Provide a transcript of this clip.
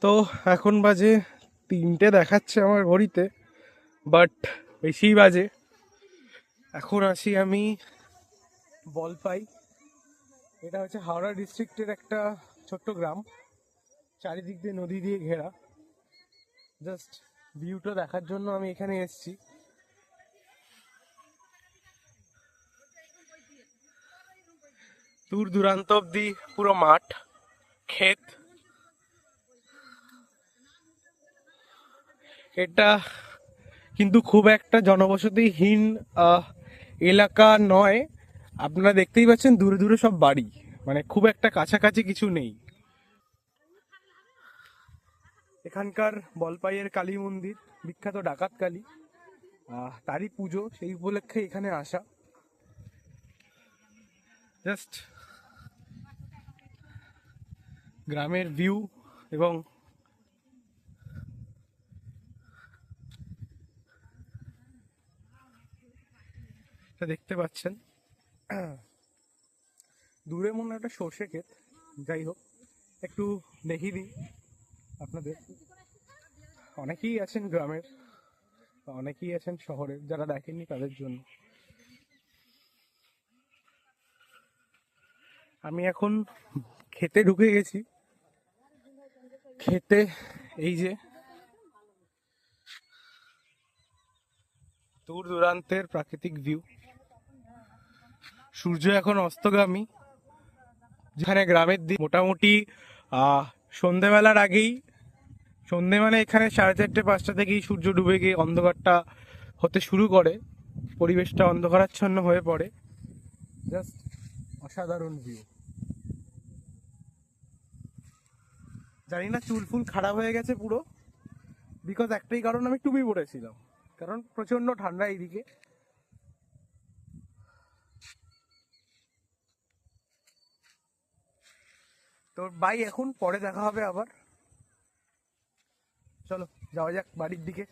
তো এখন বাজে 3টে দেখাচ্ছে আমার ঘড়িতে, বাট বেশিই বাজে। এখন আছি আমি বলপাই। এটা হচ্ছে হাওড়া ডিস্ট্রিক্টের একটা ছোট্ট গ্রাম, চারিদিক দিয়ে নদী দিয়ে ঘেরা। জাস্ট ভিউটা দেখার জন্য আমি এখানে এসেছি। দূর দূরান্ত অব্দি পুরো মাঠ, ক্ষেত। এটা কিন্তু খুব একটা জনবসতিহীন এলাকা নয়। আপনারা দেখতেই পাচ্ছেন দূরে দূরে সব বাড়ি, মানে খুব একটা কাছাকাছি কিছু নেই। এখানকার বলপাইয়ের কালী মন্দির, বিখ্যাত ডাকাত কালী, তারই পুজো, সেই উপলক্ষে এখানে আসা। জাস্ট গ্রামের ভিউ এবং দেখতে পাচ্ছেন দূরে মনে হয় একটা সর্ষে ক্ষেত। যাই হোক, একটু দেখিয়ে দিই আপনাদের। অনেকেই আছেন গ্রামের, অনেকেই আছেন শহরের, যারা দেখেননি তাদের জন্য। আমি এখন খেতে ঢুকে গেছি। খেতে এই যে দূর দূরান্তের প্রাকৃতিক ভিউ। সূর্য এখন অস্তগামী। যেখানে গ্রামের দিক মোটামুটি সন্ধেবেলার আগেই, সন্ধে মানে এখানে 4:30-5টা থেকেই সূর্য ডুবে গিয়ে অন্ধকারটা হতে শুরু করে, পরিবেশটা অন্ধকারাচ্ছন্ন হয়ে পড়ে। জাস্ট অসাধারণ ভিউ। জানি না চুল ফুল খারাপ হয়ে গেছে পুরো, বিকজ একটাই কারণ, আমি টুপি পরেছিলাম, কারণ প্রচন্ড ঠান্ডা এইদিকে। তো বাই, এখন পরে দেখা হবে আবার। চলো যাওয়া যাক বাড়ির দিকে।